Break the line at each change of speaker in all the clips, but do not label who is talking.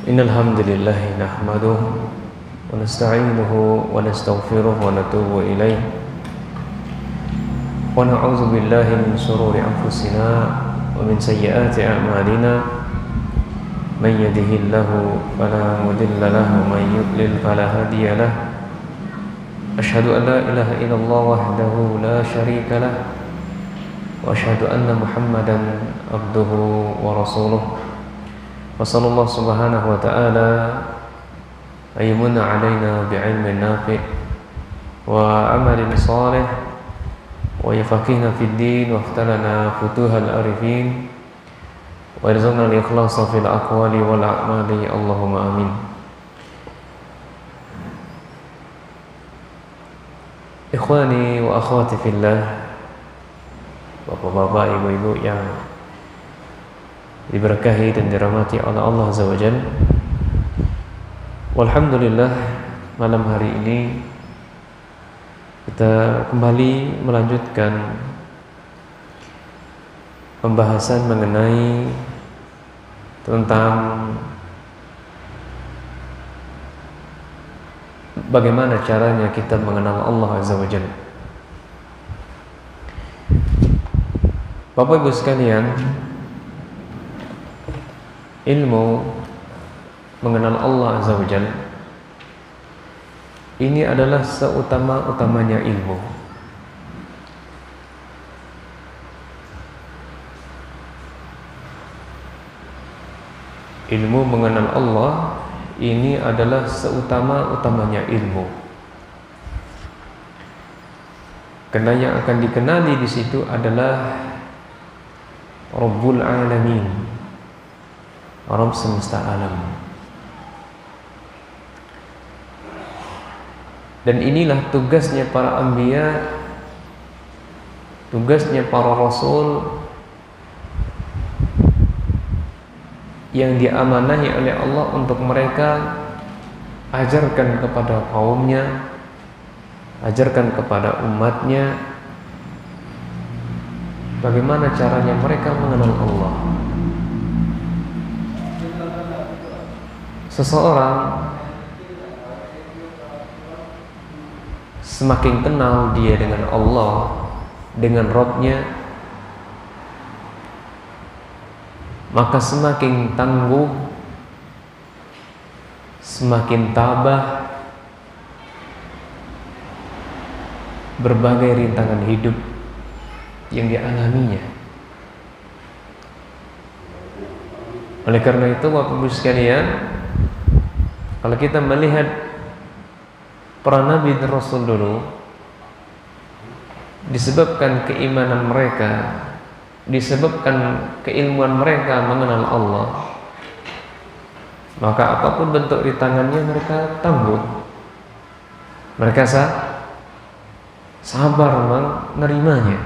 Innal hamdalillah nahmaduhu wa nasta'inuhu wa nastaghfiruh wa natubu ilaih wa na'udzu billahi min shururi anfusina wa min sayyiati a'malina man yahdihillahu fala mudilla lahu wa man yudlil fala hadiya lahu asyhadu an la ilaha illallah wahdahu la syarika lah wa asyhadu anna muhammadan abduhu wa rasuluh wa sallallahu subhanahu wa ta'ala ayyamunna alaina bi'ilmin nafi' wa amalin salih wa yafaqihna fid din wa aftalana futuhal arifin wa yarzuqna al-ikhlasa fil aqwali wal a'mali Allahumma amin. Ikhwani wa akhwati fillah, bapak-bapak, ibu-ibu yang diberkahi dan dirahmati oleh Allah Azza wa Jalla. Walhamdulillah, malam hari ini kita kembali melanjutkan pembahasan mengenai tentang bagaimana caranya kita mengenal Allah Azza wa Jalla. Bapak Ibu sekalian, ilmu mengenal Allah Azza wa Jalla ini adalah seutama-utamanya ilmu. Ilmu mengenal Allah ini adalah seutama-utamanya ilmu. Karena yang akan dikenali di situ adalah Rabbul Alamin, Rabb semesta alam. Dan inilah tugasnya para anbiya, tugasnya para rasul yang diamanahi oleh Allah untuk mereka ajarkan kepada kaumnya, ajarkan kepada umatnya bagaimana caranya mereka mengenal Allah. Seseorang semakin kenal dia dengan Allah, dengan Rabb-nya, maka semakin tangguh, semakin tabah berbagai rintangan hidup yang dialaminya. Oleh karena itu, Bapak Ibu sekalian, kalau kita melihat para nabi dan rasul dulu, disebabkan keimanan mereka, disebabkan keilmuan mereka mengenal Allah, maka apapun bentuk rintangannya mereka tangguh, mereka sabar menerimanya.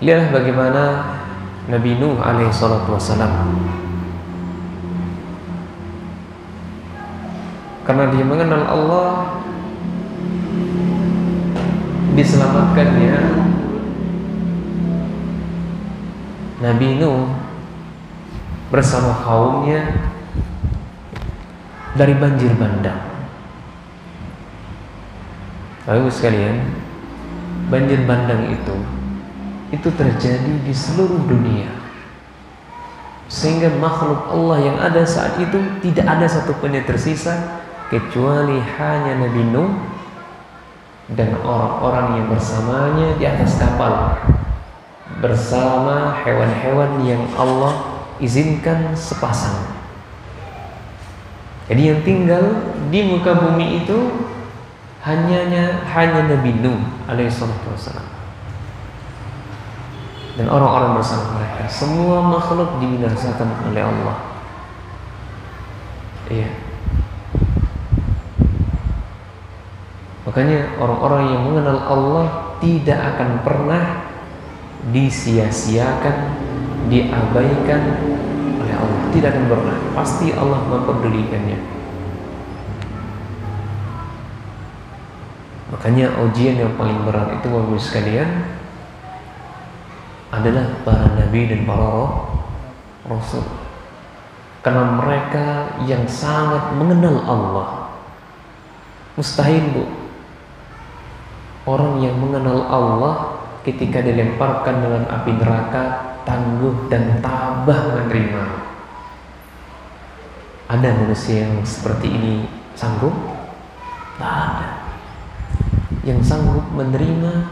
Lihatlah bagaimana Nabi Nuh alaihi salatu wassalam, karena dia mengenal Allah, diselamatkannya Nabi Nuh bersama kaumnya dari banjir bandang. Bapak Ibu sekalian, banjir bandang itu terjadi di seluruh dunia, sehingga makhluk Allah yang ada saat itu tidak ada satupun yang tersisa kecuali hanya Nabi Nuh dan orang-orang yang bersamanya di atas kapal bersama hewan-hewan yang Allah izinkan sepasang. Jadi yang tinggal di muka bumi itu hanya Nabi Nuh alaihissalatu wassalam dan orang-orang bersama mereka. Semua makhluk dibinasakan oleh Allah. Iya. Makanya orang-orang yang mengenal Allah tidak akan pernah disia-siakan, diabaikan oleh Allah. Tidak akan pernah. Pasti Allah mempedulikannya. Makanya ujian yang paling berat itu, Bapak Ibu sekalian, adalah para nabi dan para rasul. Karena mereka yang sangat mengenal Allah. Mustahil, Bu, orang yang mengenal Allah ketika dilemparkan dalam api neraka tangguh dan tabah menerima. Ada manusia yang seperti ini sanggup? Tak ada. Yang sanggup menerima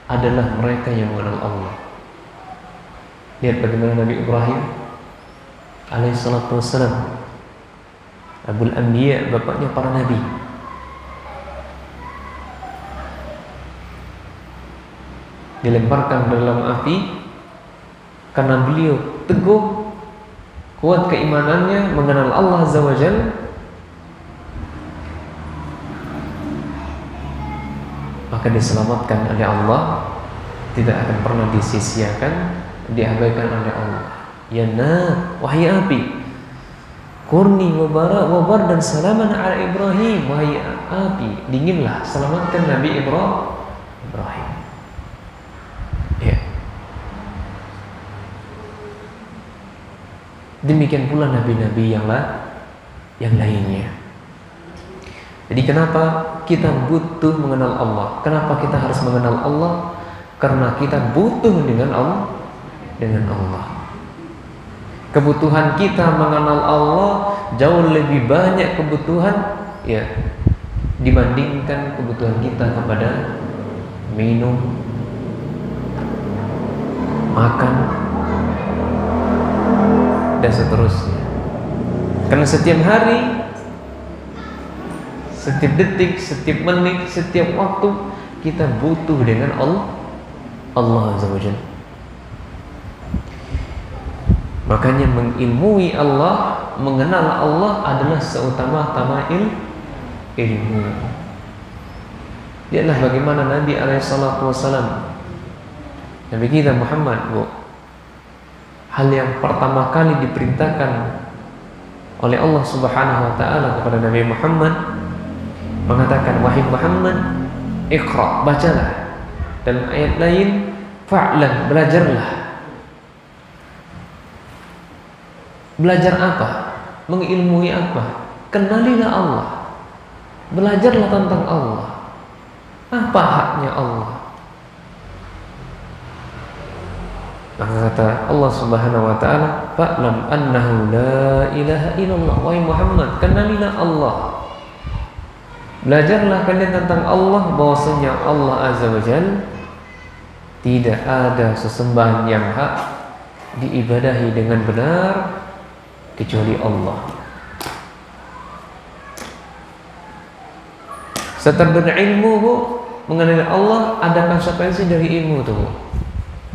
adalah mereka yang mengenal Allah. Lihat bagaimana Nabi Ibrahim alaihissalatu wassalam, Abul Anbiya, bapaknya para nabi. Dilemparkan dalam api karena beliau teguh, kuat keimanannya, mengenal Allah Azza wa Jalla. Maka diselamatkan oleh Allah, tidak akan pernah disisiakan, diabaikan oleh Allah. Ya nar, wahai api, kurni wabar dan salaman ala Ibrahim. Wahai api, dinginlah, selamatkan Nabi Ibrahim. Ya. Demikian pula nabi-nabi yang lainnya. Jadi kenapa kita butuh mengenal Allah? Kenapa kita harus mengenal Allah? Karena kita butuh dengan Allah. Kebutuhan kita mengenal Allah jauh lebih banyak kebutuhan ya dibandingkan kebutuhan kita kepada minum, makan, dan seterusnya. Karena setiap hari, setiap detik, setiap menit, setiap waktu kita butuh dengan Allah Azza wa Jalla. Makanya mengilmui Allah, mengenal Allah adalah seutama-tama ilmu. Lihatlah bagaimana Nabi alaihissalatu wassalam, Nabi kita Muhammad, Bu, hal yang pertama kali diperintahkan oleh Allah Subhanahu wa taala kepada Nabi Muhammad, mengatakan, wahai Muhammad, iqra, bacalah. Dalam ayat lain, fa'lam, belajarlah. Belajar apa? Mengilmui apa? Kenalilah Allah. Belajarlah tentang Allah. Apa haknya Allah? Maka kata Allah Subhanahu wa taala, fa'lam annahu la ilaha illallah. Wahai Muhammad, kenalilah Allah. Belajarlah kalian tentang Allah, bahwasanya Allah Azza wa Jalla tidak ada sesembahan yang hak diibadahi dengan benar kecuali Allah. Setelah berilmu, Bu, mengenai Allah, ada konsekuensi dari ilmu itu, Bu.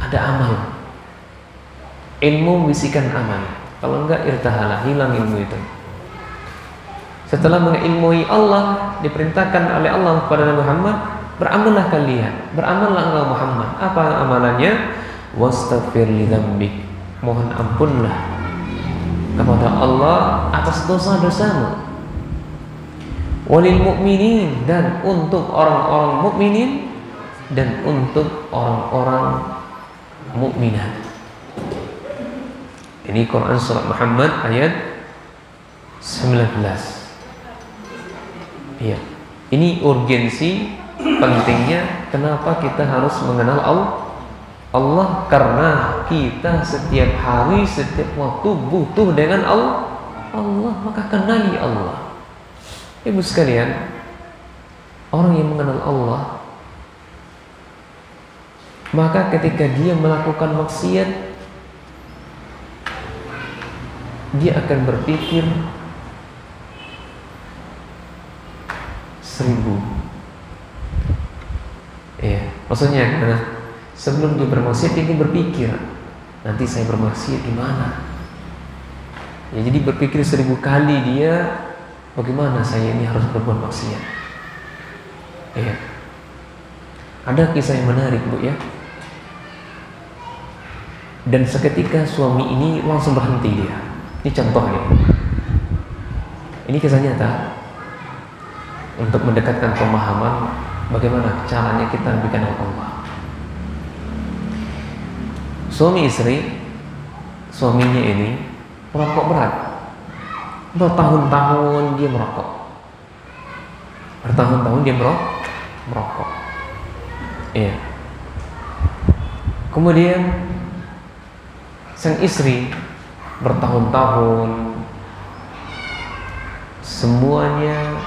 Ada amal. Ilmu bisikan amal. Kalau enggak, irtahalah, hilang ilmu itu. Setelah mengilmui Allah, diperintahkan oleh Allah kepada Nabi Muhammad, beramallah kalian, beramallah engkau Muhammad. Apa amalannya? Wastaghfir li dzambik. Mohon ampunlah kepada Allah atas dosa-dosamu. Walil mu'minin, dan untuk orang-orang mukminin dan untuk orang-orang mukminat. Ini Quran surat Muhammad ayat 19. Iya. Ini urgensi pentingnya kenapa kita harus mengenal Allah, karena kita setiap hari, setiap waktu butuh dengan Allah, maka kenali Allah. Ibu sekalian, orang yang mengenal Allah, maka ketika dia melakukan maksiat, dia akan berpikir 1000. Ya, maksudnya karena sebelum dia bermaksiat, dia berpikir, nanti saya bermaksiat gimana? Ya, jadi berpikir 1000 kali dia, bagaimana saya ini harus berbuat maksiat. Ya. Ada kisah yang menarik, Bu, ya. Dan seketika suami ini langsung berhenti dia. Ini contohnya. Ini kisah nyata untuk mendekatkan pemahaman bagaimana caranya kita mengenal Allah. suami istri, suaminya ini merokok berat, bertahun-tahun dia merokok, bertahun-tahun dia merokok. Iya. Kemudian sang istri bertahun-tahun semuanya,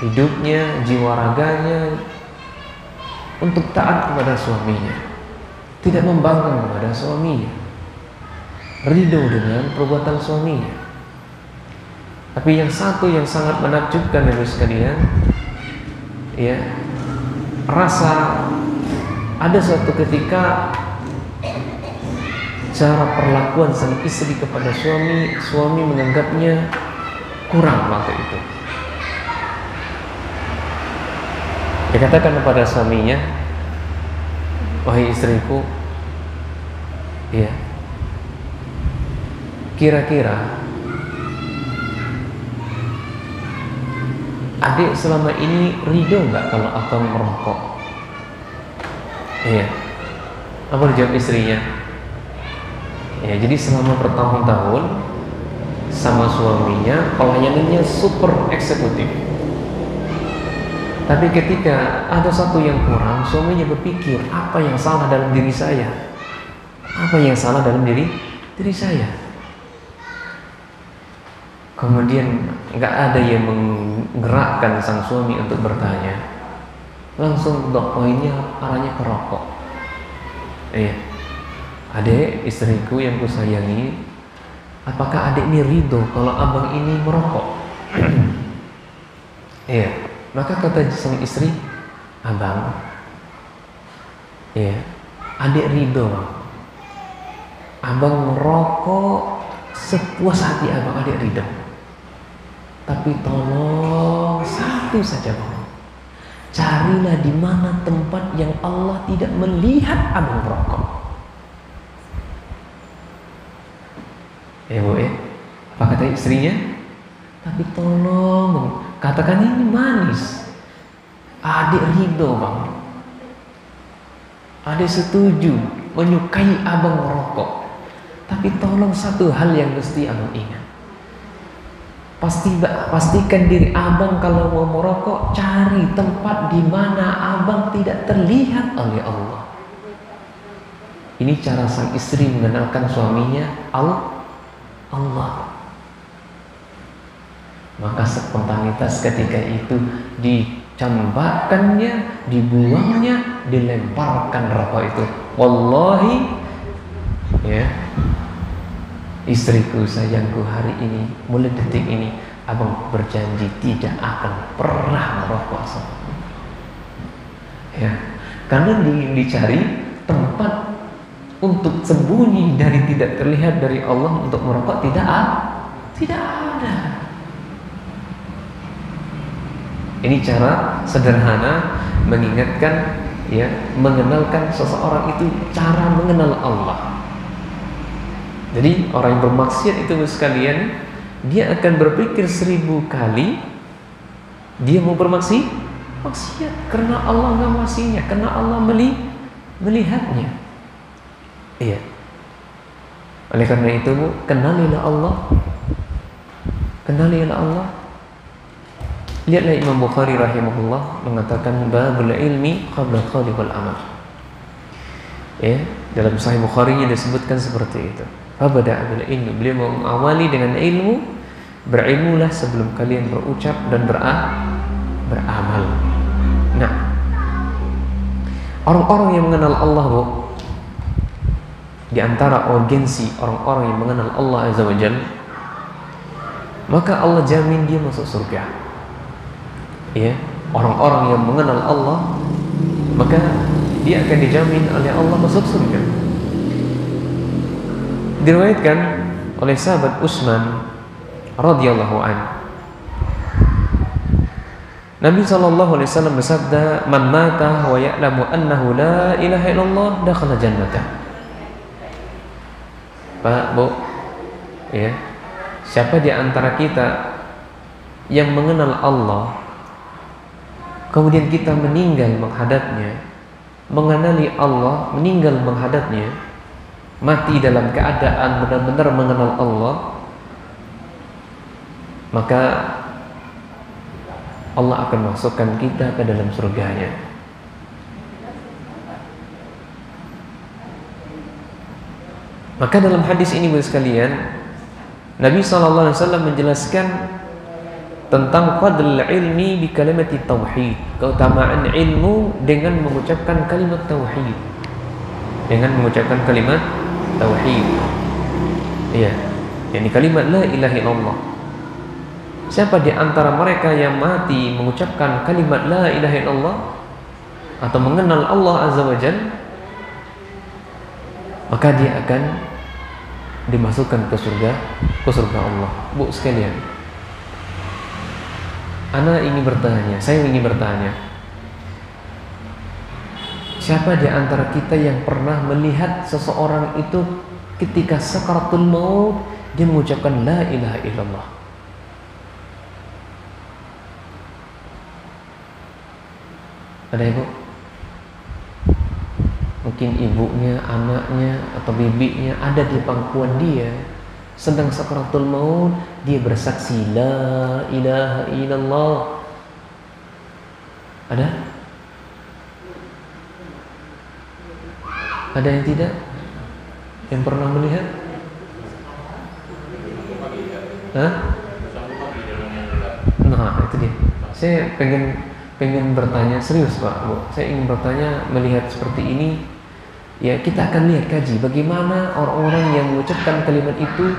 hidupnya, jiwa raganya untuk taat kepada suaminya, tidak membangkang kepada suaminya, ridho dengan perbuatan suaminya. Tapi yang satu yang sangat menakjubkan dari sekalian, ya, rasa ada suatu ketika cara perlakuan sang istri kepada suami menganggapnya kurang waktu itu. Dia katakan kepada suaminya, wahai istriku, ya, kira-kira adik selama ini ridho nggak kalau abang merokok? Iya. Apa dijawab istrinya? Ya, jadi selama bertahun-tahun sama suaminya pelayanannya super eksekutif. Tapi ketika ada satu yang kurang, suaminya berpikir, apa yang salah dalam diri saya? Apa yang salah dalam diri saya? Kemudian nggak ada yang menggerakkan sang suami untuk bertanya, langsung poinnya arahnya ke rokok. Iya, adik istriku yang kusayangi, apakah adik ini ridho kalau abang ini merokok? Iya, maka kata sang istri, abang, iya, adik ridho, abang merokok sepuas hati abang, adik ridho. Tapi tolong satu saja bang, carilah di mana tempat yang Allah tidak melihat abang merokok. Bu, apa kata istrinya? Tapi tolong, katakan ini manis, adik ridho bang, adik setuju menyukai abang merokok. Tapi tolong satu hal yang mesti abang ingat, pastikan diri abang kalau mau merokok, cari tempat di mana abang tidak terlihat oleh Allah. Ini cara sang istri mengenalkan suaminya Allah. Maka spontanitas ketika itu dicambakkannya, dibuangnya, dilemparkan rokok itu. Wallahi, ya, istriku sayangku, hari ini mulai detik ini abang berjanji tidak akan pernah merokok sama. Ya, karena dicari tempat untuk sembunyi dari tidak terlihat dari Allah untuk merokok tidak ada. Ini cara sederhana mengingatkan, ya, mengenalkan seseorang itu cara mengenal Allah. Jadi orang yang bermaksiat itu sekalian, dia akan berpikir 1000 kali dia mau maksiat karena Allah ngawasinya, karena Allah melihatnya. Iya. Oleh karena itu, kenalilah Allah. Lihatlah Imam Bukhari rahimahullah mengatakan babul ilmi qabla qawli wal amal. Ya, dalam Sahih Bukhari disebutkan seperti itu. Fabada bil ilmi, beliau mengawali dengan ilmu, berilmulah sebelum kalian berucap dan beramal. Nah, orang-orang yang mengenal Allah, Bu, di antara urgensi orang-orang yang mengenal Allah Azza wa Jalla, maka Allah jamin dia masuk surga. Ya, orang-orang yang mengenal Allah, maka dia akan dijamin oleh Allah masuk surga. Diriwayatkan oleh sahabat Utsman radhiyallahu anhu, Nabi sallallahu alaihi wasallam bersabda, "Man mata wa ya'lamu annahu la ilaha illallah dakhala jannata." Pak, Bu, ya, siapa di antara kita yang mengenal Allah, kemudian kita meninggal menghadapnya, mengenali Allah, meninggal menghadapnya, mati dalam keadaan benar-benar mengenal Allah, maka Allah akan masukkan kita ke dalam surganya. Maka dalam hadis ini sekalian, Nabi SAW menjelaskan tentang fadl ilmi bi kalimati tauhid, keutamaan ilmu dengan mengucapkan kalimat tauhid. Dengan mengucapkan kalimat tauhid. Iya, yakni kalimat la ilaha illallah. Siapa di antara mereka yang mati mengucapkan kalimat la ilaha illallah atau mengenal Allah Azza wa Jalla, maka dia akan dimasukkan ke surga Allah. Bu sekalian, saya ingin bertanya, siapa di antara kita yang pernah melihat seseorang itu ketika sakaratul maut dia mengucapkan la ilaha illallah? Ada ibu? Mungkin ibunya, anaknya, atau bibinya ada di pangkuan dia, sedang sakaratul maut, dia bersaksi la ilaha illallah. Ada? Ada yang tidak? Yang pernah melihat? Hah? Nah, itu dia. Saya pengen bertanya serius Pak, Bu. Saya ingin bertanya, melihat seperti ini, ya kita akan lihat, kaji bagaimana orang-orang yang mengucapkan kalimat itu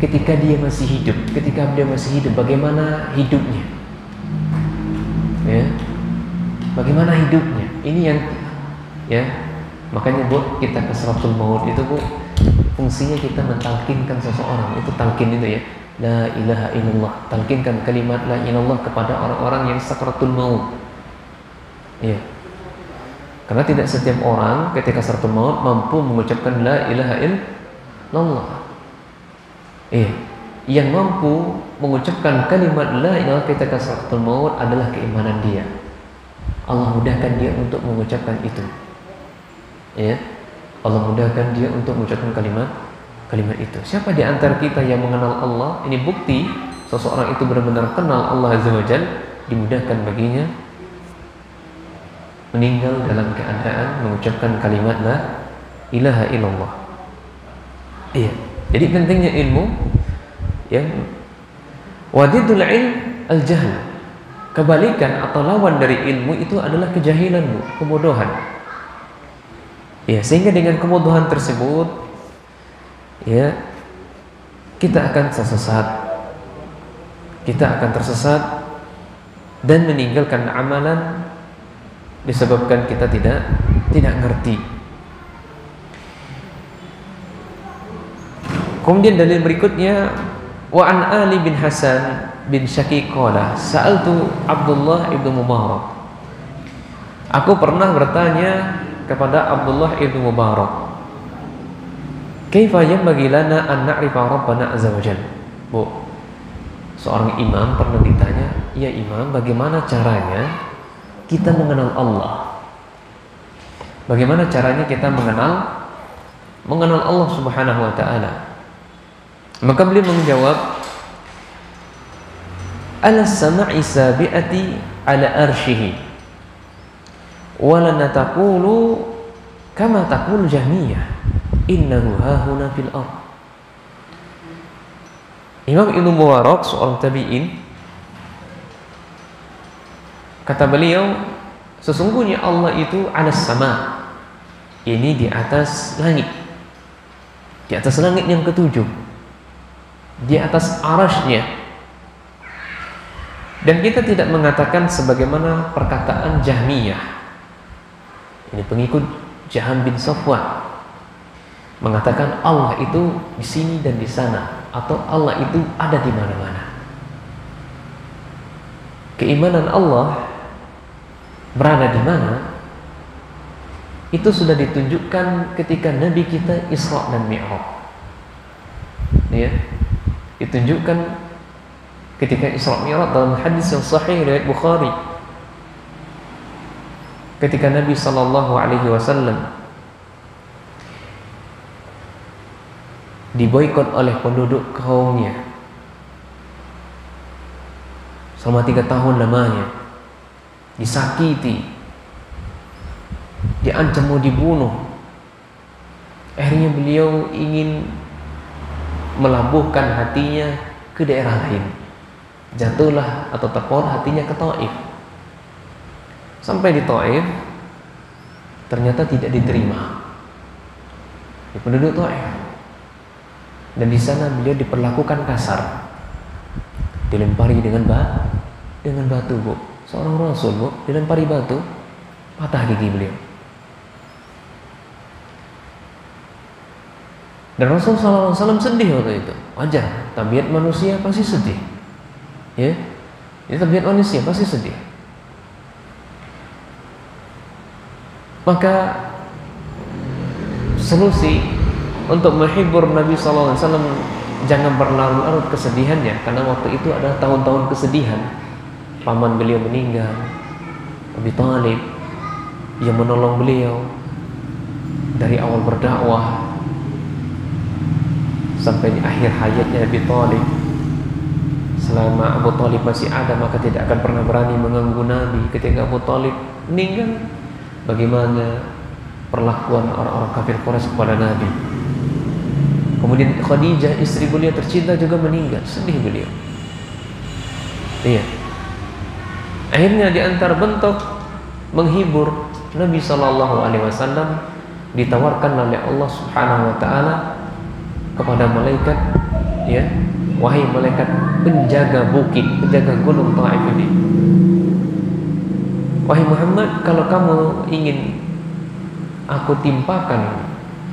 ketika dia masih hidup. Ketika dia masih hidup, bagaimana hidupnya? Ya, bagaimana hidupnya? Ini yang, ya, makanya Bu, kita ke salatul maut itu Bu, fungsinya kita mentalkinkan seseorang. Itu talkin itu ya, la ilaha illallah, talkinkan kalimat la ilaha illallah kepada orang-orang yang sakaratul maut. Iya. Karena tidak setiap orang ketika sakaratul maut mampu mengucapkan la ilaha illallah. Iya. Yang mampu mengucapkan kalimat la ilaha illallah ketika sakaratul maut adalah keimanan dia. Allah mudahkan dia untuk mengucapkan itu. Ya. Allah mudahkan dia untuk mengucapkan kalimat itu. Siapa di antara kita yang mengenal Allah? Ini bukti seseorang itu benar-benar kenal Allah Azza wa Jalla, dimudahkan baginya meninggal dalam keadaan mengucapkan kalimat la ilaha illallah. Iya. Jadi pentingnya ilmu, ya. Wadidul ilm al-jahl. Kebalikan atau lawan dari ilmu itu adalah kejahilan, Bu, kebodohan. Ya, sehingga dengan kebodohan tersebut, ya, kita akan tersesat dan meninggalkan amalan disebabkan kita tidak ngerti. Kemudian dalil berikutnya, wa an Ali bin Hasan bin Syakik qala sa'altu Abdullah ibnu Mubarak. Aku pernah bertanya kepada Abdullah ibnu Mubarak, kaifa yanbaghi lana an na'rifa Rabbana azza wa jalla. Bu, seorang imam pernah ditanya, ya imam, bagaimana caranya kita mengenal Allah? Bagaimana caranya kita mengenal Allah Subhanahu wa taala? Maka beliau menjawab, ala sama'i sabi'ati ala arshihi wa la nataqulu kama taqul jahmiyah innahu hahuna fil ardh. Imam Ibnu Mubarak, seorang tabi'in, kata beliau, sesungguhnya Allah itu alas sama, ini di atas langit, di atas langit yang ketujuh, di atas arasy-Nya. Dan kita tidak mengatakan sebagaimana perkataan Jahmiyah. Ini pengikut Jaham bin Safwan, mengatakan Allah itu di sini dan di sana, atau Allah itu ada di mana-mana. Keimanan Allah berada di mana itu sudah ditunjukkan ketika Nabi kita Isra dan Mi'raj. Ya, ditunjukkan ketika Isra Mi'raj dalam hadis yang sahih riwayat Bukhari. Ketika Nabi sallallahu alaihi wasallam diboikot oleh penduduk kaumnya selama 3 tahun lamanya, disakiti, diancam mau dibunuh. Akhirnya beliau ingin melabuhkan hatinya ke daerah lain. Jatuhlah atau terpaut hatinya ke Taif. Sampai di Taif, ternyata tidak diterima di penduduk Taif. Dan di sana beliau diperlakukan kasar, dilempari dengan batu, Bu. Seorang Rasul, Bu, dilempari batu, patah gigi beliau. Dan Rasulullah SAW sedih waktu itu. Wajar, tabiat manusia pasti sedih. Ya, ini tabiat manusia pasti sedih. Maka solusi untuk menghibur Nabi SAW, jangan berlarut-larut kesedihannya, karena waktu itu ada tahun-tahun kesedihan. Paman beliau meninggal, Abi Thalib yang menolong beliau dari awal berdakwah sampai di akhir hayatnya Abi Thalib. Selama Abu Thalib masih ada, maka tidak akan pernah berani mengganggu Nabi. Ketika Abu Thalib meninggal, bagaimana perlakuan orang-orang kafir Quraisy kepada Nabi. Kemudian Khadijah, istri beliau tercinta, juga meninggal. Sedih beliau. Iya. Akhirnya di antara bentuk menghibur Nabi SAW, ditawarkan oleh Allah Subhanahu wa taala kepada malaikat, ya, wahai malaikat penjaga bukit, penjaga gunung Taif ini, wahai Muhammad, kalau kamu ingin aku timpakan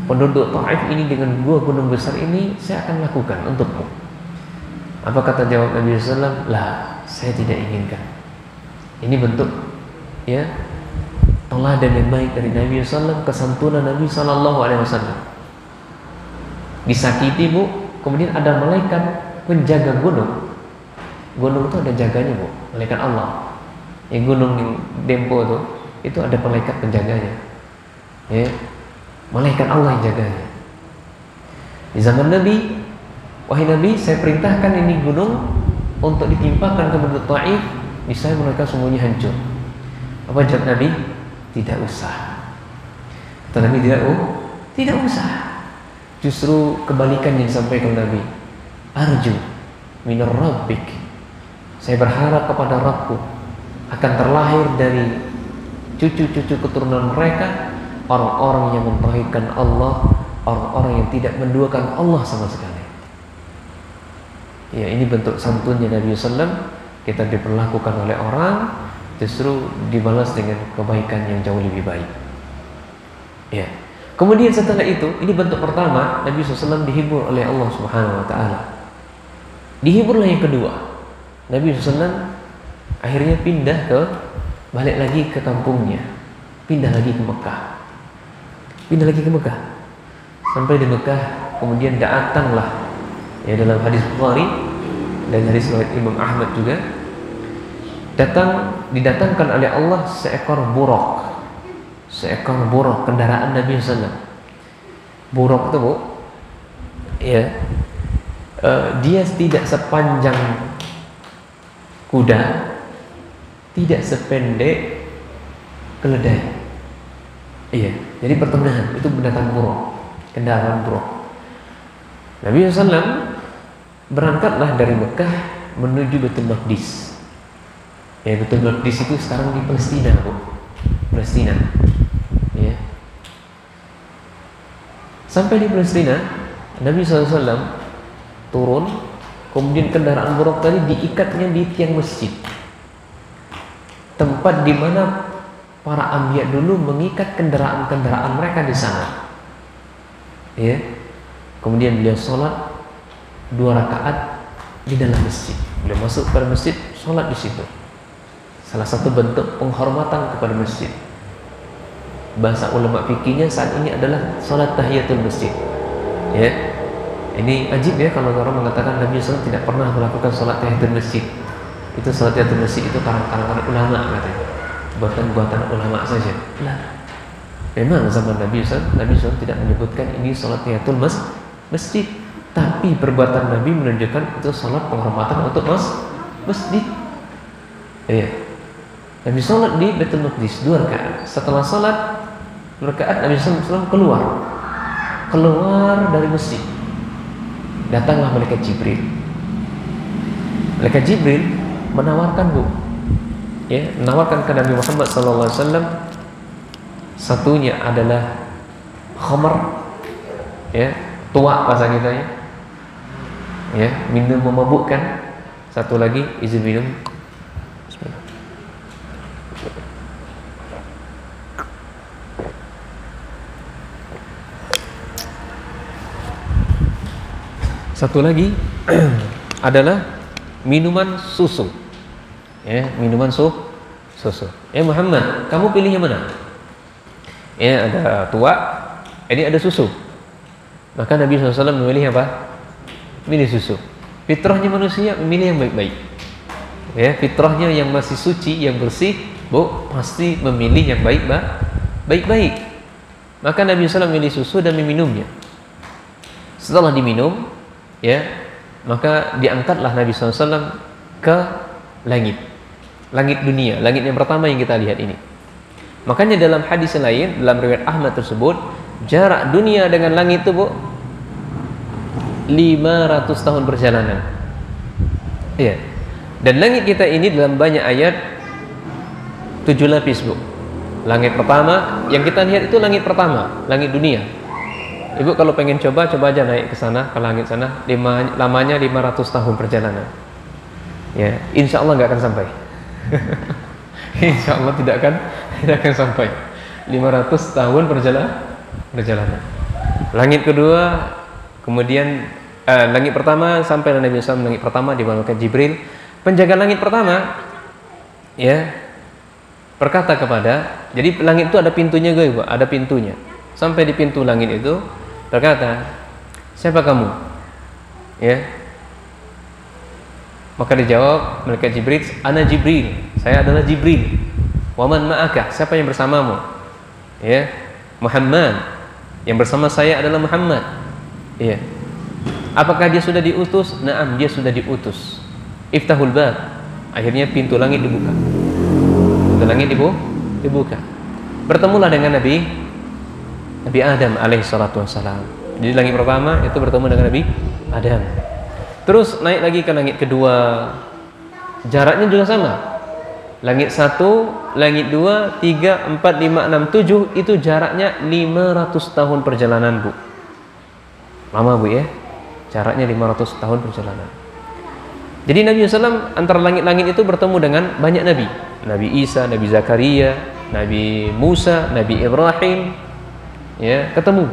penduduk Taif ini dengan dua gunung besar ini, saya akan lakukan untukmu. Apa kata jawab Nabi SAW? Lah, saya tidak inginkan. Ini bentuk, ya, teladan yang baik dari Nabi SAW, kesantunan Nabi SAW. Disakiti, Bu, kemudian ada malaikat penjaga gunung. Gunung itu ada jaganya, Bu, malaikat Allah. Yang gunung yang Dempo itu ada malaikat penjaganya, ya, malaikat Allah yang jaganya. Di zaman Nabi, wahai Nabi, saya perintahkan ini gunung untuk ditimpakan ke penduduk Taif, niscaya mereka semuanya hancur. Apa jawab Nabi? Tidak usah. Kata Nabi, tidak usah. Justru kebalikan yang disampaikan Nabi. Arju minar rabbik, saya berharap kepada Rabbku akan terlahir dari cucu-cucu keturunan mereka orang-orang yang mentauhidkan Allah, orang-orang yang tidak menduakan Allah sama sekali. Ya, ini bentuk santunnya Nabi SAW. Kita diperlakukan oleh orang, justru dibalas dengan kebaikan yang jauh lebih baik. Ya. Kemudian setelah itu, ini bentuk pertama, Nabi SAW dihibur oleh Allah Subhanahu wa taala. Dihiburlah yang kedua. Nabi SAW akhirnya balik lagi ke kampungnya. Pindah lagi ke Mekah. Sampai di Mekah, kemudian datanglah, ya, dalam hadis Bukhari dan hadis riwayat Imam Ahmad juga, didatangkan oleh Allah seekor buraq, kendaraan Nabi SAW. Buraq itu, Bu, ya, dia tidak sepanjang kuda, tidak sependek keledai. Iya, jadi pertengahan, itu binatang buraq, kendaraan buraq. Nabi SAW berangkatlah dari Mekah menuju Baitul Maqdis. Ya, Baitul Maqdis itu sekarang di Palestina, Bu. Palestina. Ya. Sampai di Palestina, Nabi SAW turun, kemudian kendaraan buraq tadi diikatnya di tiang masjid, tempat di mana para anbiya dulu mengikat kendaraan-kendaraan mereka di sana. Ya. Kemudian beliau sholat 2 rakaat di dalam masjid. Beliau masuk ke masjid, sholat di situ. Salah satu bentuk penghormatan kepada masjid. Bahasa ulama fikihnya saat ini adalah sholat tahiyatul masjid. Ya, ini ajib ya kalau orang mengatakan Nabi SAW tidak pernah melakukan sholat tahiyatul masjid. Itu sholat tahiyatul masjid itu karangan ulama katanya, buatan ulama saja. Nah, memang zaman Nabi SAW tidak menyebutkan ini sholat tahiyatul masjid. Tapi perbuatan Nabi menunjukkan itu salat penghormatan untuk masjid. Iya. Nabi salat di Baitul Maqdis 2 rakaat. Setelah salat 2 rakaat Nabi SAW keluar dari masjid. Datanglah malaikat Jibril. Malaikat Jibril menawarkan menawarkan ke Nabi Muhammad SAW. Satunya adalah khamar, tua bahasa kita minum memabukkan. Satu lagi izin minum. Bismillah. Satu lagi adalah minuman susu. Minuman susu. Muhammad, kamu pilih yang mana? Ada tua, ini ada susu. Maka Nabi SAW memilih apa? Memilih susu. Fitrahnya manusia memilih yang baik-baik. Fitrahnya yang masih suci, yang bersih, pasti memilih yang baik-baik. Maka Nabi SAW memilih susu dan meminumnya. Setelah diminum, maka diangkatlah Nabi SAW ke langit dunia, langit yang pertama yang kita lihat ini. Makanya dalam hadis lain, dalam riwayat Ahmad tersebut, jarak dunia dengan langit itu 500 tahun perjalanan. Dan langit kita ini dalam banyak ayat 7 lapis, Langit pertama yang kita lihat itu langit pertama, langit dunia. Ibu kalau pengen coba aja naik ke sana, ke langit sana. Lamanya 500 tahun perjalanan. Insya Allah nggak akan sampai. Insya Allah tidak akan sampai 500 tahun perjalanan. Langit kedua, kemudian langit pertama sampai Nabi SAW langit pertama di malaikat Jibril. Penjaga langit pertama, berkata kepada, jadi langit itu ada pintunya, ada pintunya. Sampai di pintu langit itu berkata, siapa kamu? Maka dijawab malaikat Jibril, ana Jibril, saya adalah Jibril. Waman ma'aka, siapa yang bersamamu? Muhammad, yang bersama saya adalah Muhammad. Apakah dia sudah diutus? Naam, dia sudah diutus. Iftahul bab, akhirnya pintu langit dibuka. Pintu langit dibuka. Bertemulah dengan Nabi Adam alaihi salatu wassalam. Jadi langit pertama itu bertemu dengan Nabi Adam. Terus naik lagi ke langit kedua. Jaraknya juga sama. Langit 1, langit 2, 3, 4, 5, 6, 7 itu jaraknya 500 tahun perjalanan, Bu. Lama, Bu, Jaraknya 500 tahun perjalanan. Jadi Nabi SAW antara langit-langit itu bertemu dengan banyak nabi. Nabi Isa, Nabi Zakaria, Nabi Musa, Nabi Ibrahim, ketemu.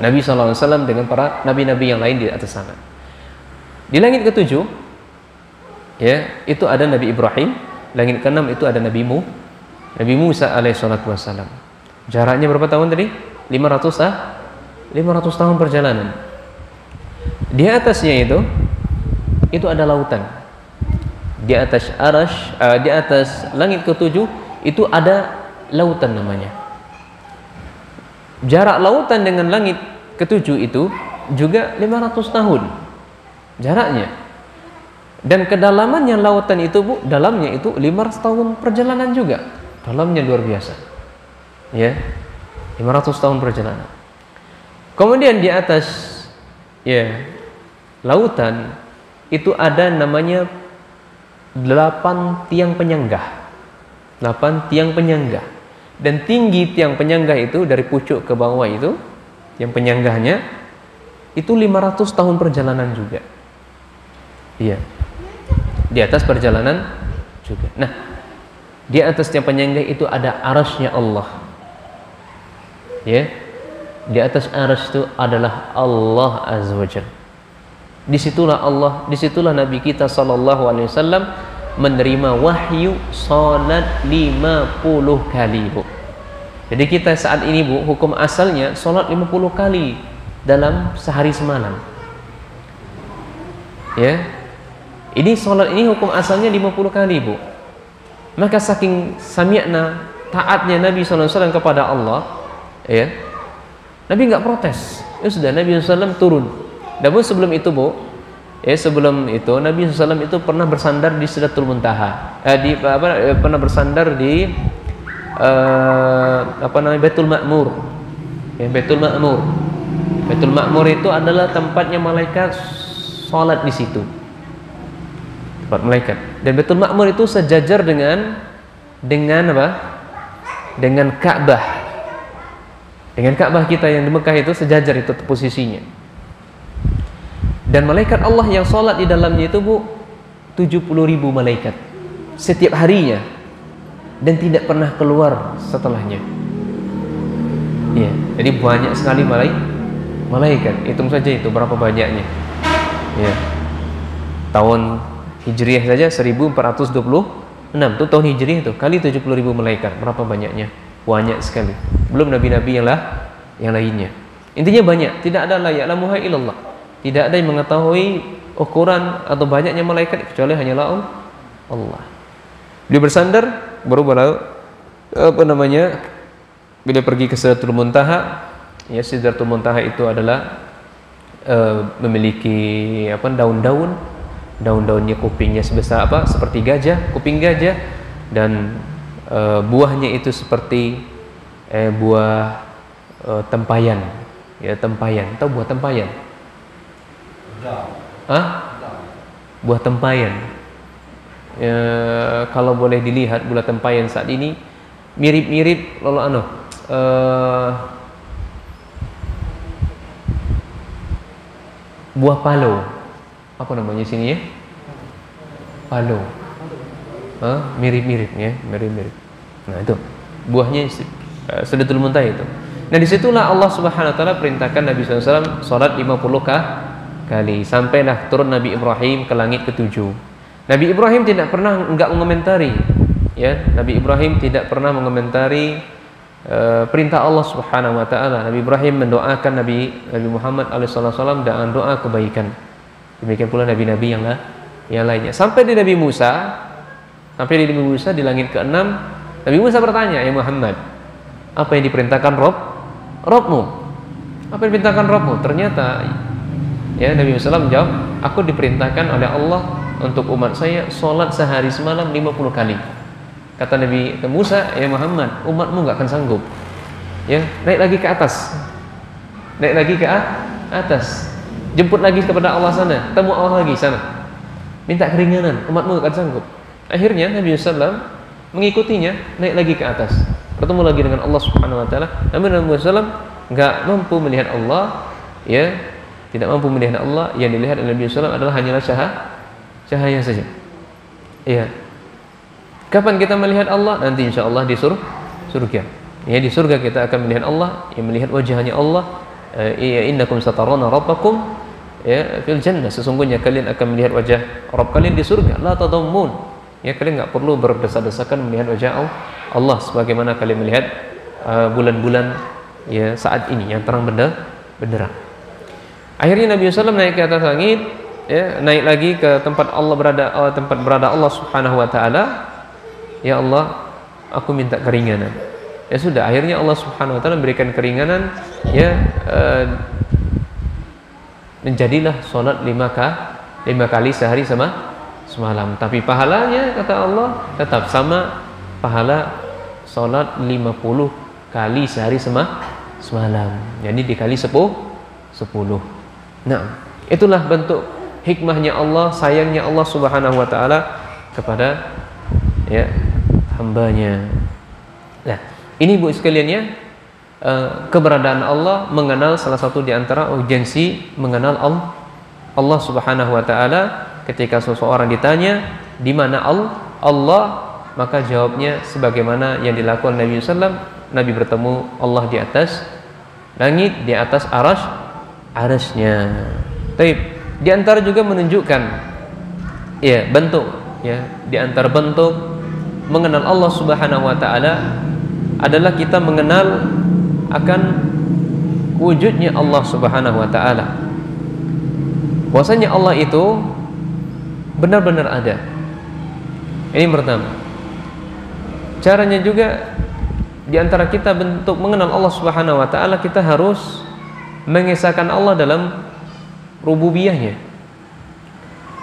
Nabi SAW dengan para nabi-nabi yang lain di atas sana. Di langit ke-7, itu ada Nabi Ibrahim. Langit ke-6 itu ada Nabi Musa alaihissalatu wassalam. Jaraknya berapa tahun tadi? 500 tahun perjalanan. Di atasnya itu ada lautan. Di atas di atas langit ke-7 itu ada lautan namanya. Jarak lautan dengan langit ke-7 itu juga 500 tahun jaraknya. Dan kedalamannya lautan itu, Bu, dalamnya itu 500 tahun perjalanan juga. Dalamnya luar biasa. 500 tahun perjalanan. Kemudian di atas lautan itu ada namanya 8 tiang penyanggah. 8 tiang penyanggah. Dan tinggi tiang penyanggah itu dari pucuk ke bawah itu, yang penyanggahnya itu 500 tahun perjalanan juga. Di atas perjalanan juga. Nah, di atas tiang penyanggah itu ada arasy-Nya Allah. Di atas arasy itu adalah Allah Azza wa Jalla. Disitulah Nabi kita sallallahu alaihi wasallam menerima wahyu salat 50 kali, Bu. Jadi kita saat ini, Bu, hukum asalnya salat 50 kali dalam sehari semalam. Ini salat ini hukum asalnya 50 kali, Bu. Maka saking sami'na, taatnya Nabi sallallahu alaihi wasallam kepada Allah, Nabi nggak protes. ya sudah Nabi SAW turun. Namun sebelum itu sebelum itu Nabi SAW itu pernah bersandar di Sidratul Muntaha, pernah bersandar di Baitul Ma'mur. Ya, Baitul Ma'mur. Baitul Ma'mur itu adalah tempatnya malaikat sholat di situ. Tempat malaikat. Dan Baitul Ma'mur itu sejajar dengan apa? Dengan Ka'bah. Dengan Ka'bah kita yang di Mekah itu sejajar itu posisinya. Dan malaikat Allah yang sholat di dalamnya itu 70.000 malaikat setiap harinya, dan tidak pernah keluar setelahnya. Ya, jadi banyak sekali malaikat. Hitung saja itu berapa banyaknya. Ya. Tahun Hijriah saja 1426 itu tahun Hijriah itu kali 70.000 malaikat, berapa banyaknya? Banyak sekali. Belum nabi-nabi yang lainnya. Intinya banyak, tidak ada la ya'lamuha illallah. Tidak ada yang mengetahui ukuran atau banyaknya malaikat kecuali hanyalah Allah. Dia bersandar baru bila pergi ke Sidratul Muntaha. Ya, Sidratul Muntaha itu adalah memiliki daun-daunnya, kupingnya sebesar seperti gajah, kuping gajah, dan buahnya itu seperti buah tempayan. Ya, tempayan. Tahu buah tempayan? Buah tempayan. Ya, kalau boleh dilihat buah tempayan saat ini mirip-mirip buah palo. Apa namanya sini ya? Palo. Mirip-mirip ya, mirip-mirip. Nah, itu buahnya Sidratul Muntaha itu. Nah, disitulah Allah Subhanahu wa taala perintahkan Nabi SAW salat 50 kali. Sampailah turun Nabi Ibrahim ke langit ke-7. Nabi Ibrahim tidak pernah mengomentari, ya. Nabi Ibrahim tidak pernah mengomentari perintah Allah Subhanahu wa taala. Nabi Ibrahim mendoakan Nabi Muhammad alaihissalam dengan doa kebaikan. Demikian pula nabi-nabi yang lainnya. Sampai di Nabi Musa di langit ke-6, Nabi Musa bertanya, "Ya Muhammad, apa yang diperintahkan Rabbmu? Apa yang diperintahkan Rabbmu?" Ternyata ya, Nabi Musa menjawab, "Aku diperintahkan oleh Allah untuk umat saya sholat sehari semalam 50 kali." Kata Nabi Musa, "Ya Muhammad, umatmu nggak akan sanggup. Ya, naik lagi ke atas. Naik lagi ke atas. Jemput lagi kepada Allah sana, temu Allah lagi sana. Minta keringanan, umatmu nggak akan sanggup." Akhirnya Nabi SAW mengikutinya, naik lagi ke atas. Bertemu lagi dengan Allah Subhanahu wa taala. Namun Nabi SAW nggak mampu melihat Allah, ya. Tidak mampu melihat Allah. Yang dilihat oleh Nabi SAW adalah hanyalah cahaya saja. Ya. Kapan kita melihat Allah? Nanti insya Allah di surga. Ya, di surga kita akan melihat Allah, yang melihat wajahnya Allah. Innakum satarawna rabbakum ya fil jannah. Sesungguhnya kalian akan melihat wajah Rabb kalian di surga. La tadammun. Ya, kalian enggak perlu berdesak-desakan melihat wajah Allah sebagaimana kalian melihat bulan-bulan ya saat ini yang terang benderang. Akhirnya Nabi SAW naik ke atas langit, ya, naik lagi ke tempat berada Allah Subhanahu wa taala. Ya Allah, aku minta keringanan. Ya sudah, akhirnya Allah Subhanahu wa taala memberikan keringanan, ya, menjadilah salat 5 kali sehari semalam. Tapi pahalanya kata Allah tetap sama pahala salat 50 kali sehari semalam. Jadi dikali 10. Nah, itulah bentuk hikmahnya Allah, sayangnya Allah Subhanahu wa taala kepada ya hambanya. Nah, ini Bu sekalian ya, keberadaan Allah, mengenal salah satu di antara urgensi mengenal Allah Subhanahu wa taala. Ketika seseorang ditanya di mana Allah, maka jawabnya sebagaimana yang dilakukan Nabi SAW. Nabi bertemu Allah di atas langit, di atas arasnya. Tapi di antara juga menunjukkan ya bentuk, ya, di antara bentuk mengenal Allah Subhanahu wa taala adalah kita mengenal akan wujudnya Allah Subhanahu wa taala. Bahwasanya Allah itu benar-benar ada. Ini pertama. Caranya juga di antara kita bentuk mengenal Allah Subhanahu wa taala, kita harus mengesahkan Allah dalam rububiyahnya.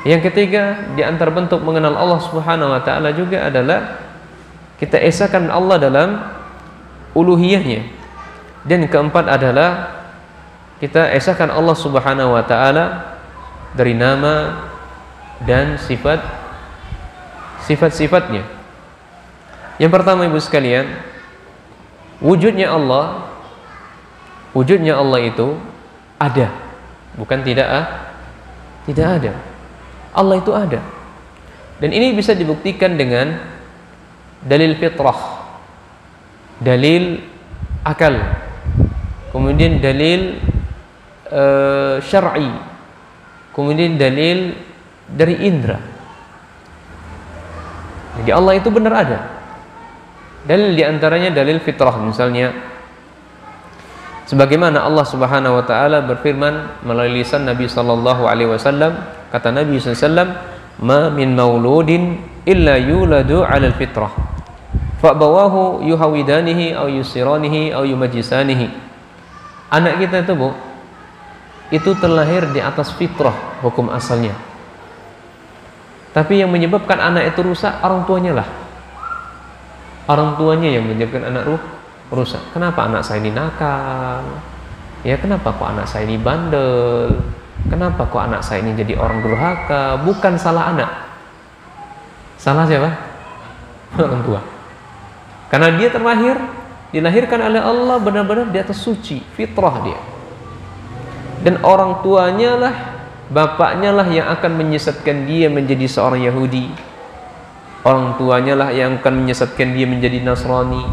Yang ketiga, di antara bentuk mengenal Allah Subhanahu wa taala juga adalah kita esahkan Allah dalam uluhiyahnya. Dan keempat adalah kita esahkan Allah Subhanahu wa taala dari nama dan sifat-sifatnya. Yang pertama, Ibu sekalian, wujudnya Allah itu ada, bukan tidak ada. Allah itu ada. Dan ini bisa dibuktikan dengan dalil fitrah, dalil akal, kemudian dalil syar'i, kemudian dalil dari indra. Jadi Allah itu benar ada. Dalil diantaranya dalil fitrah, misalnya sebagaimana Allah Subhanahu wa taala berfirman melalui lisan Nabi sallallahu alaihi wasallam, kata Nabi sallallahu alaihi wasallam, "Ma min mauludin illa yuladu 'alal fitrah, fa bawahu yuhawidanihi aw yusiranihi aw yumajjisanihi." Anak kita itu, Bu, itu terlahir di atas fitrah, hukum asalnya. Tapi yang menyebabkan anak itu rusak orang tuanya lah. Orang tuanya yang menyebabkan anak rusak. Kenapa anak saya ini nakal? Ya, kenapa kok anak saya ini bandel? Kenapa kok anak saya ini jadi orang durhaka? Bukan salah anak. Salah siapa? Orang tua. Karena dia dilahirkan oleh Allah benar-benar di atas suci, fitrah dia. Dan orang tuanya lah, bapaknya lah yang akan menyesatkan dia menjadi seorang Yahudi. Orang tuanya lah yang akan menyesatkan dia menjadi Nasrani.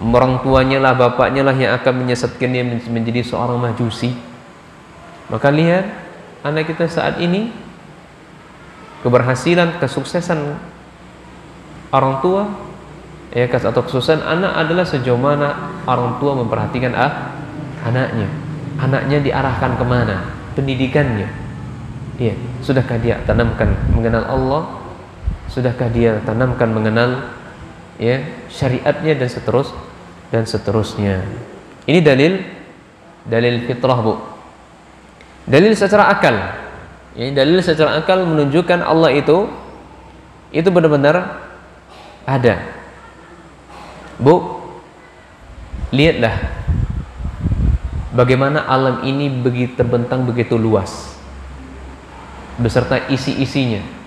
Orang tuanya lah, bapaknya lah yang akan menyesatkan dia menjadi seorang Majusi. Maka lihat anak kita saat ini, keberhasilan, kesuksesan orang tua ya, atau kesuksesan anak adalah sejauh mana orang tua memperhatikan anaknya. Anaknya diarahkan kemana? Pendidikannya. Ya, sudahkah dia tanamkan mengenal Allah? Sudahkah dia tanamkan mengenal ya syariatnya dan seterusnya. Ini dalil fitrah, Bu. Dalil secara akal. Ya, dalil secara akal menunjukkan Allah itu benar-benar ada. Bu, lihatlah bagaimana alam ini begitu terbentang, begitu luas, beserta isi-isinya.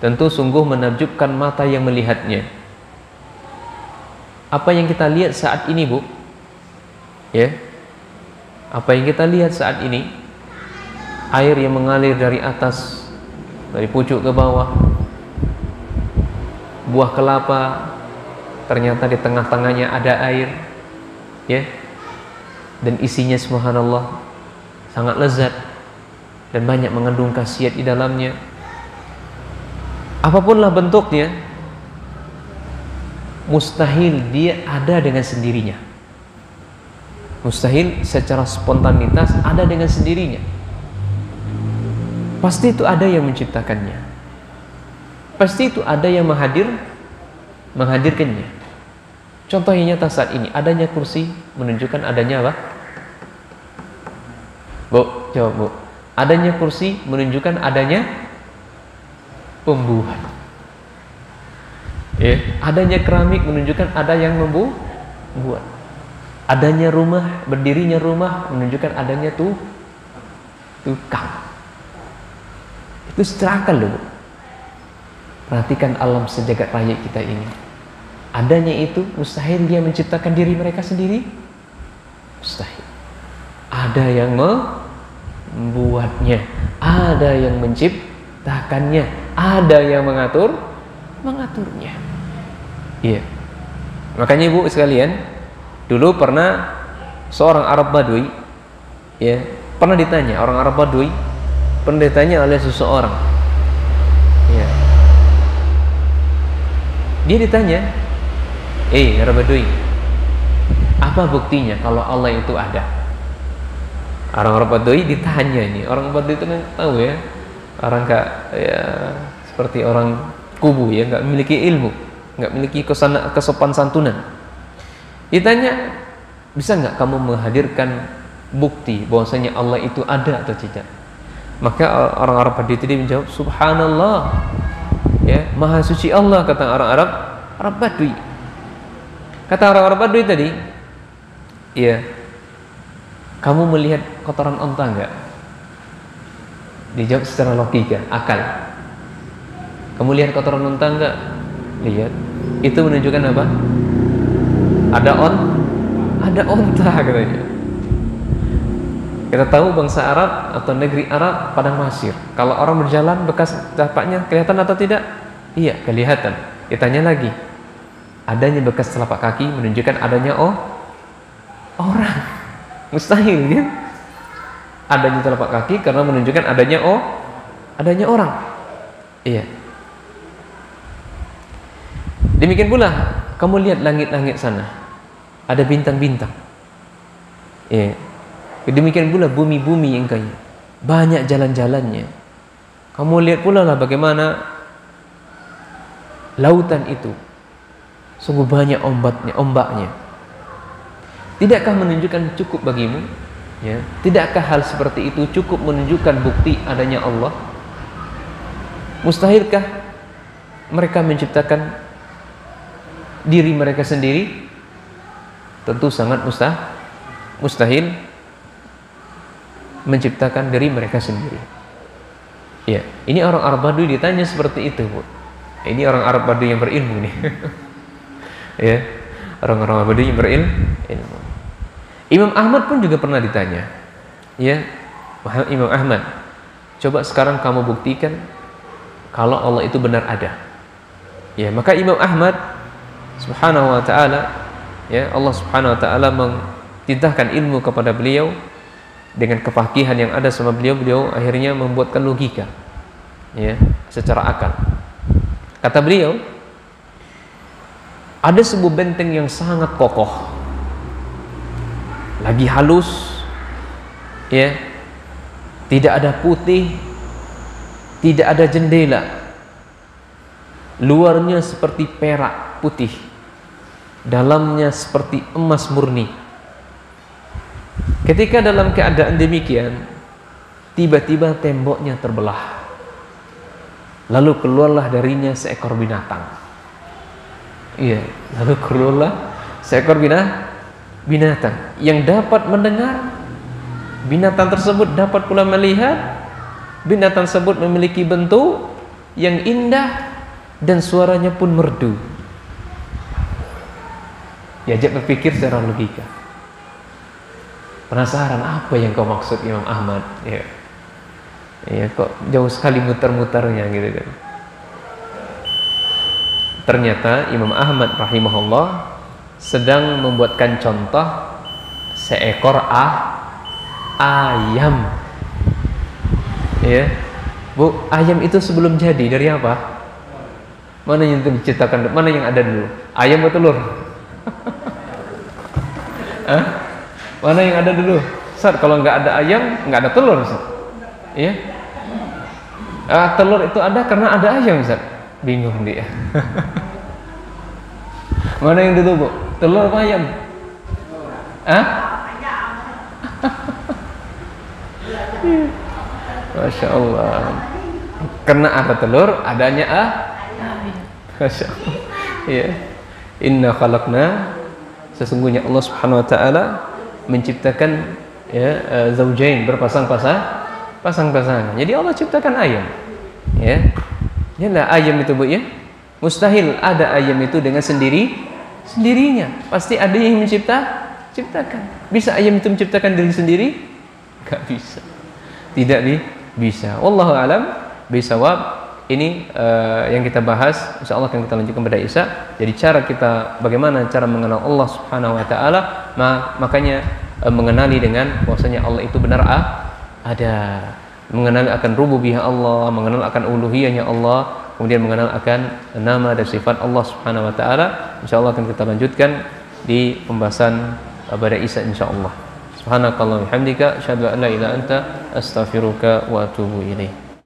Tentu sungguh menakjubkan mata yang melihatnya. Apa yang kita lihat saat ini, Bu? Ya. Apa yang kita lihat saat ini? Air yang mengalir dari atas, dari pucuk ke bawah. Buah kelapa, ternyata di tengah-tengahnya ada air. Ya. Dan isinya subhanallah sangat lezat dan banyak mengandung khasiat di dalamnya. Apapunlah bentuknya, mustahil dia ada dengan sendirinya. Mustahil secara spontanitas ada dengan sendirinya. Pasti itu ada yang menciptakannya. Pasti itu ada yang menghadirkannya. Contoh yang nyata saat ini, adanya kursi menunjukkan adanya apa? Bu, jawab, Bu. Adanya kursi menunjukkan adanya pembuat. Ya, adanya keramik menunjukkan ada yang membuat. Adanya rumah, berdirinya rumah menunjukkan adanya tukang. Itu secara akal loh. Perhatikan alam sejagat raya kita ini. Adanya itu mustahil dia menciptakan diri mereka sendiri. Mustahil. Ada yang membuatnya, ada yang menciptakannya, ada yang mengaturnya. Iya. Makanya Ibu sekalian, dulu pernah seorang Arab Badui, ya, pernah ditanya oleh seseorang. Ya. Dia ditanya, Arab Badui, apa buktinya kalau Allah itu ada? Orang Badui ditanya ini. Orang Badui itu kan tahu ya, orang seperti orang kubu ya, nggak memiliki ilmu, nggak memiliki kesopan santunan. Ditanya, Bisa nggak kamu menghadirkan bukti bahwasanya Allah itu ada atau tidak? Maka orang Arab Badui tadi menjawab, subhanallah, ya, maha suci Allah, kata orang Arab Badui. Kata orang Arab Badui tadi, ya, kamu melihat kotoran onta enggak? Dijawab secara logika, akal. Kamu lihat kotoran onta enggak? Lihat. Itu menunjukkan apa? Ada onta, katanya. Kita tahu bangsa Arab atau negeri Arab padang pasir. Kalau orang berjalan, bekas tapaknya kelihatan atau tidak? Iya, kelihatan. Ditanya lagi, adanya bekas telapak kaki menunjukkan adanya orang. Mustahil, ya? Adanya telapak kaki karena menunjukkan adanya orang. Iya. Demikian pula kamu lihat langit-langit sana, ada bintang-bintang. Iya. Demikian pula bumi-bumi yang kaya, banyak jalan-jalannya. Kamu lihat pula lah bagaimana lautan itu, sungguh banyak ombaknya. Tidakkah menunjukkan cukup bagimu? Ya, tidakkah hal seperti itu cukup menunjukkan bukti adanya Allah? Mustahilkah mereka menciptakan diri mereka sendiri? Tentu sangat mustahil menciptakan diri mereka sendiri. Ya, ini orang Arab Badui ditanya seperti itu, Bu. Ini orang Arab Badui yang berilmu nih. Ya, orang-orang Arab Badui yang berilmu. Imam Ahmad pun juga pernah ditanya. Ya, Imam Ahmad, coba sekarang kamu buktikan kalau Allah itu benar ada. Ya, maka Imam Ahmad Subhanahu wa taala, ya, Allah Subhanahu wa taala mentitahkan ilmu kepada beliau. Dengan kefakihan yang ada sama beliau akhirnya membuatkan logika, ya, secara akal. Kata beliau, ada sebuah benteng yang sangat kokoh, lagi halus, ya, tidak ada putih, tidak ada jendela, luarnya seperti perak putih, dalamnya seperti emas murni. Ketika dalam keadaan demikian, tiba-tiba temboknya terbelah, lalu keluarlah darinya seekor binatang. Iya, lalu keluarlah seekor binatang yang dapat mendengar. Binatang tersebut dapat pula melihat. Binatang tersebut memiliki bentuk yang indah dan suaranya pun merdu. Diajak berpikir secara logika. Penasaran apa yang kau maksud, Imam Ahmad? Ya, ya, kok jauh sekali muter-muternya gitu kan. Ternyata Imam Ahmad rahimahullah sedang membuatkan contoh seekor ayam. Ya, Bu, ayam itu sebelum jadi dari apa? Mana yang diciptakan? Mana yang ada dulu? Ayam atau telur? Hah? Mana yang ada dulu? Ustaz, kalau nggak ada ayam, nggak ada telur, Ustaz. Iya? Telur itu ada karena ada ayam, Ustaz. Bingung dia. Mana yang dulu, Bu? Telur apa ayam? Hah? Masya Allah. Karena ada telur, adanya ayam. Masya Allah. Iya. Inna khalaqna, sesungguhnya Allah Subhanahu wa taala menciptakan, ya, zaujain, berpasang-pasangan. Jadi Allah ciptakan ayam, ya. Yalah ayam itu, Bu, ya. Mustahil ada ayam itu dengan sendirinya. Pasti ada yang menciptakan. Bisa ayam itu menciptakan diri sendiri? Enggak bisa. Tidak bisa. Wallahu alam bisawab. Ini yang kita bahas, insyaallah akan kita lanjutkan pada Isya. Jadi bagaimana cara mengenal Allah Subhanahu wa taala, makanya mengenali dengan bahwasanya Allah itu benar ada, mengenal akan rububiyah Allah, mengenal akan uluhiyahnya Allah, kemudian mengenal akan nama dan sifat Allah Subhanahu wa taala. Insyaallah akan kita lanjutkan di pembahasan pada Isya insyaallah. Subhanakallahumma wa bihamdika asyhadu an la ilaha illa anta astaghfiruka wa atubu ilaik.